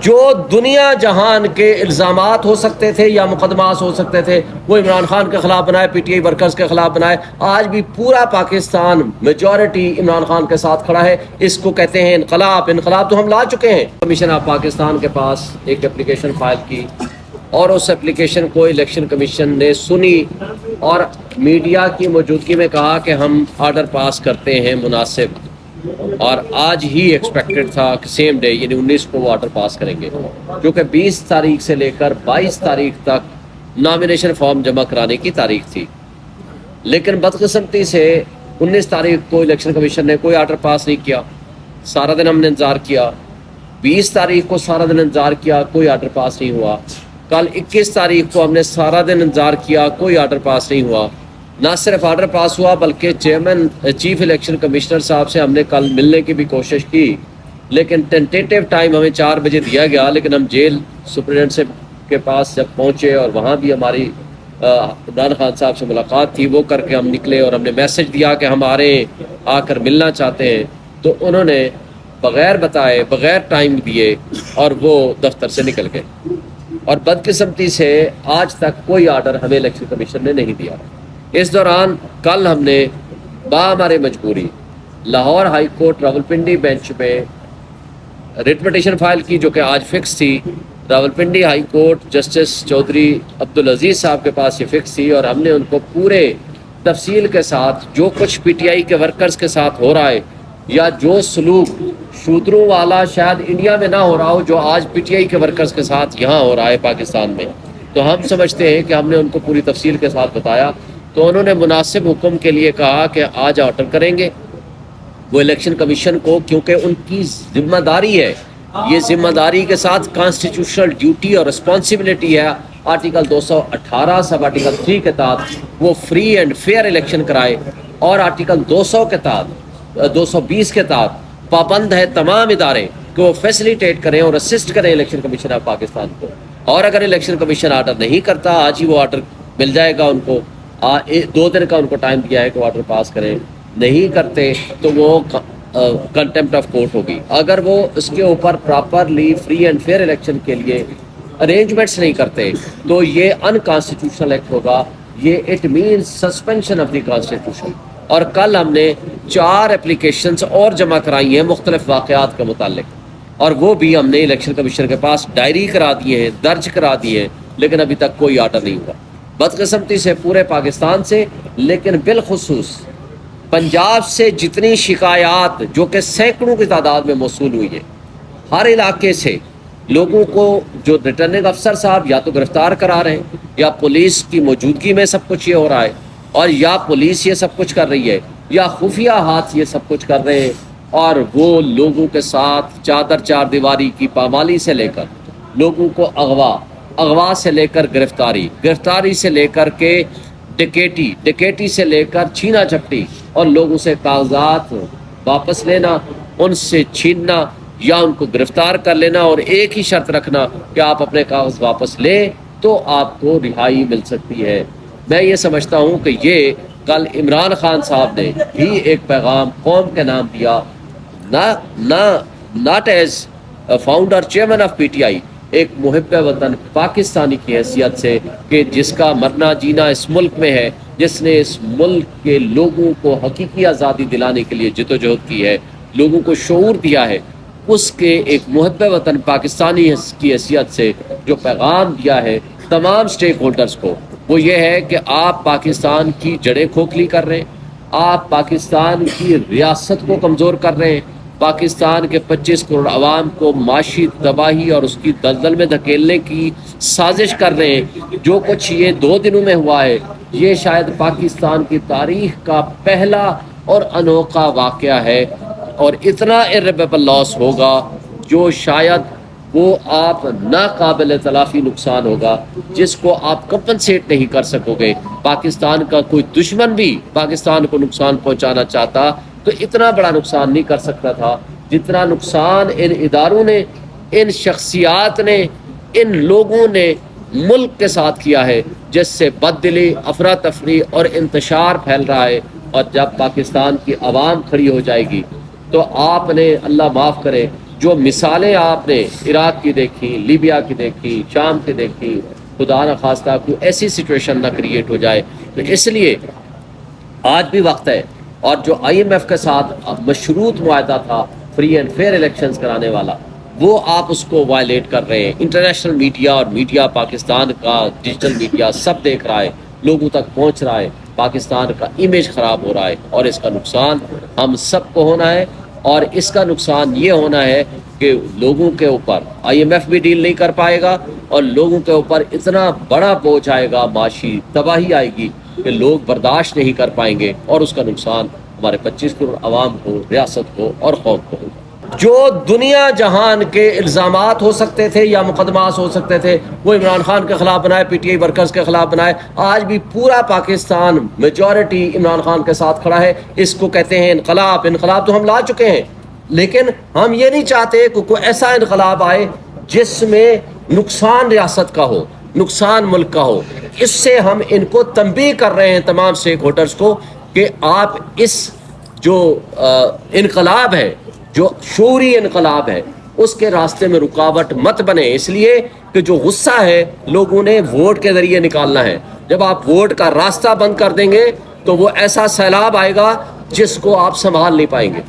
جو دنیا جہان کے الزامات ہو سکتے تھے یا مقدمات ہو سکتے تھے وہ عمران خان کے خلاف بنائے، پی ٹی آئی ورکرز کے خلاف بنائے. آج بھی پورا پاکستان میجورٹی عمران خان کے ساتھ کھڑا ہے. اس کو کہتے ہیں انقلاب. انقلاب تو ہم لا چکے ہیں. کمیشن آف پاکستان کے پاس ایک اپلیکیشن فائل کی اور اس اپلیکیشن کو الیکشن کمیشن نے سنی اور میڈیا کی موجودگی میں کہا کہ ہم آرڈر پاس کرتے ہیں مناسب، اور آج ہی ایکسپیکٹڈ تھا کہ سیم ڈے یعنی 19 کو وہ آرڈر پاس کریں گے، کیونکہ 20 تاریخ سے لے کر 22 تاریخ تک نامینیشن فارم جمع کرانے کی تاریخ تھی. لیکن بدقسمتی سے 19 تاریخ کو الیکشن کمیشن نے کوئی آرڈر پاس نہیں کیا. سارا دن ہم نے انتظار کیا. 20 تاریخ کو سارا دن انتظار کیا، کوئی آرڈر پاس نہیں ہوا. کل 21 تاریخ کو ہم نے سارا دن انتظار کیا، کوئی آرڈر پاس نہیں ہوا. نہ صرف آرڈر پاس ہوا بلکہ چیف الیکشن کمشنر صاحب سے ہم نے کل ملنے کی بھی کوشش کی، لیکن ٹینٹیٹیو ٹائم ہمیں 4 بجے دیا گیا. لیکن ہم جیل سپرنٹینڈنٹ سے کے پاس جب پہنچے اور وہاں بھی ہماری عمران خان صاحب سے ملاقات تھی، وہ کر کے ہم نکلے اور ہم نے میسج دیا کہ ہم آ رہے ہیں، آ کر ملنا چاہتے ہیں. تو انہوں نے بغیر بتائے، بغیر ٹائم دیے اور وہ دفتر سے نکل گئے. اور بدقسمتی سے آج تک کوئی آرڈر ہمیں الیکشن کمیشن نے نہیں دیا. اس دوران کل ہم نے ہمارے مجبوری Lahore high court Rawalpindi bench میں ریٹ پٹیشن فائل کی، جو کہ آج فکس تھی. Rawalpindi high court justice Chaudhry Abdul Aziz صاحب کے پاس یہ فکس تھی، اور ہم نے ان کو پورے تفصیل کے ساتھ جو کچھ پی ٹی آئی کے ورکرز کے ساتھ ہو رہا ہے یا جو سلوک شودروں والا شاید انڈیا میں نہ ہو رہا ہو جو آج پی ٹی آئی کے ورکرز کے ساتھ یہاں ہو رہا ہے پاکستان میں، تو ہم سمجھتے ہیں کہ ہم نے ان کو پوری تفصیل کے ساتھ بتایا. تو انہوں نے مناسب حکم کے لیے کہا کہ آج آرڈر کریں گے وہ الیکشن کمیشن کو، کیونکہ ان کی ذمہ داری ہے. یہ ذمہ داری کے ساتھ کانسٹیٹیوشنل ڈیوٹی اور رسپانسبلٹی ہے. آرٹیکل 218 سب آرٹیکل 3 کے تحت وہ فری اینڈ فیئر الیکشن کرائے، اور آرٹیکل 200 کے تحت 220 کے تحت پابند ہے تمام ادارے کہ وہ فیسیلیٹیٹ کریں اور اسسٹ کریں الیکشن کمیشن آف پاکستان کو. اور اگر الیکشن کمیشن آرڈر نہیں کرتا، آج ہی وہ آرڈر مل جائے گا ان کو. 2 دن کا ان کو ٹائم دیا ہے کہ وہ آرڈر پاس کریں. نہیں کرتے تو وہ کنٹمپٹ آف کورٹ ہوگی. اگر وہ اس کے اوپر properly free and fair election کے لیے ارینجمنٹس نہیں کرتے تو یہ انکانسٹیٹیوشنل ایکٹ ہوگا. یہ it means suspension of the constitution. اور کل ہم نے 4 اپلیکیشنز اور جمع کرائی ہیں مختلف واقعات کے متعلق، اور وہ بھی ہم نے الیکشن کمیشن کے پاس ڈائری کرا دیے ہیں، درج کرا دیے ہیں، لیکن ابھی تک کوئی آرڈر نہیں ہوا. بدقسمتی سے پورے پاکستان سے، لیکن بالخصوص پنجاب سے جتنی شکایات جو کہ سینکڑوں کی تعداد میں موصول ہوئی ہے، ہر علاقے سے لوگوں کو جو ریٹرننگ افسر صاحب یا تو گرفتار کرا رہے ہیں، یا پولیس کی موجودگی میں سب کچھ یہ ہو رہا ہے، اور یا پولیس یہ سب کچھ کر رہی ہے، یا خفیہ ہاتھ یہ سب کچھ کر رہے ہیں. اور وہ لوگوں کے ساتھ چار دیواری کی پامالی سے لے کر لوگوں کو اغوا سے لے کر گرفتاری سے لے کر کے ڈکیٹی سے لے کر چھینا جھپٹی، اور لوگوں سے کاغذات واپس لینا، ان سے چھیننا یا ان کو گرفتار کر لینا، اور ایک ہی شرط رکھنا کہ آپ اپنے کاغذ واپس لیں تو آپ کو رہائی مل سکتی ہے. میں یہ سمجھتا ہوں کہ یہ کل عمران خان صاحب نے بھی ایک پیغام قوم کے نام دیا، not as founder chairman of P T I, ایک محب وطن پاکستانی کی حیثیت سے، کہ جس کا مرنا جینا اس ملک میں ہے، جس نے اس ملک کے لوگوں کو حقیقی آزادی دلانے کے لیے جدوجہد کی ہے، لوگوں کو شعور دیا ہے. اس کے ایک محب وطن پاکستانی کی حیثیت سے جو پیغام دیا ہے تمام سٹیک ہولڈرز کو، وہ یہ ہے کہ آپ پاکستان کی جڑیں کھوکھلی کر رہے ہیں، آپ پاکستان کی ریاست کو کمزور کر رہے ہیں، پاکستان کے 25 کروڑ عوام کو معاشی تباہی اور اس کی دلدل میں دھکیلنے کی سازش کر رہے ہیں. جو کچھ یہ 2 دنوں میں ہوا ہے، یہ شاید پاکستان کی تاریخ کا پہلا اور انوکھا واقعہ ہے، اور اتنا irreparable لاس ہوگا جو شاید وہ آپ ناقابل تلافی نقصان ہوگا، جس کو آپ کمپنسیٹ نہیں کر سکو گے. پاکستان کا کوئی دشمن بھی پاکستان کو نقصان پہنچانا چاہتا تو اتنا بڑا نقصان نہیں کر سکتا تھا جتنا نقصان ان اداروں نے، ان شخصیات نے، ان لوگوں نے ملک کے ساتھ کیا ہے، جس سے بددلی، افراتفری اور انتشار پھیل رہا ہے. اور جب پاکستان کی عوام کھڑی ہو جائے گی تو آپ نے، اللہ معاف کرے، جو مثالیں آپ نے عراق کی دیکھی، لیبیا کی دیکھی، شام کی دیکھی، خدا نہ خواستہ کوئی ایسی سچویشن نہ کریٹ ہو جائے. تو اس لیے آج بھی وقت ہے. اور جو آئی ایم ایف کے ساتھ مشروط معاہدہ تھا فری اینڈ فیئر الیکشنز کرانے والا، وہ آپ اس کو وائلیٹ کر رہے ہیں. انٹرنیشنل میڈیا اور میڈیا پاکستان کا ڈیجیٹل میڈیا سب دیکھ رہا ہے، لوگوں تک پہنچ رہا ہے، پاکستان کا امیج خراب ہو رہا ہے، اور اس کا نقصان ہم سب کو ہونا ہے. اور اس کا نقصان یہ ہونا ہے کہ لوگوں کے اوپر آئی ایم ایف بھی ڈیل نہیں کر پائے گا، اور لوگوں کے اوپر اتنا بڑا بوجھ آئے گا، معاشی تباہی آئے گی کہ لوگ برداشت نہیں کر پائیں گے، اور اس کا نقصان ہمارے 25 کروڑ عوام کو، ریاست کو اور قوم کو ہوگا. جو دنیا جہان کے الزامات ہو سکتے تھے یا مقدمات ہو سکتے تھے وہ عمران خان کے خلاف بنائے، پی ٹی آئی ورکرز کے خلاف بنائے. آج بھی پورا پاکستان میجورٹی عمران خان کے ساتھ کھڑا ہے. اس کو کہتے ہیں انقلاب. انقلاب تو ہم لا چکے ہیں، لیکن ہم یہ نہیں چاہتے کہ کوئی ایسا انقلاب آئے جس میں نقصان ریاست کا ہو، نقصان ملک کا ہو. اس سے ہم ان کو تنبیہ کر رہے ہیں تمام اسٹیک ہولڈرز کو کہ آپ اس جو انقلاب ہے، جو شعوری انقلاب ہے، اس کے راستے میں رکاوٹ مت بنے. اس لیے کہ جو غصہ ہے لوگوں نے ووٹ کے ذریعے نکالنا ہے. جب آپ ووٹ کا راستہ بند کر دیں گے تو وہ ایسا سیلاب آئے گا جس کو آپ سنبھال نہیں پائیں گے.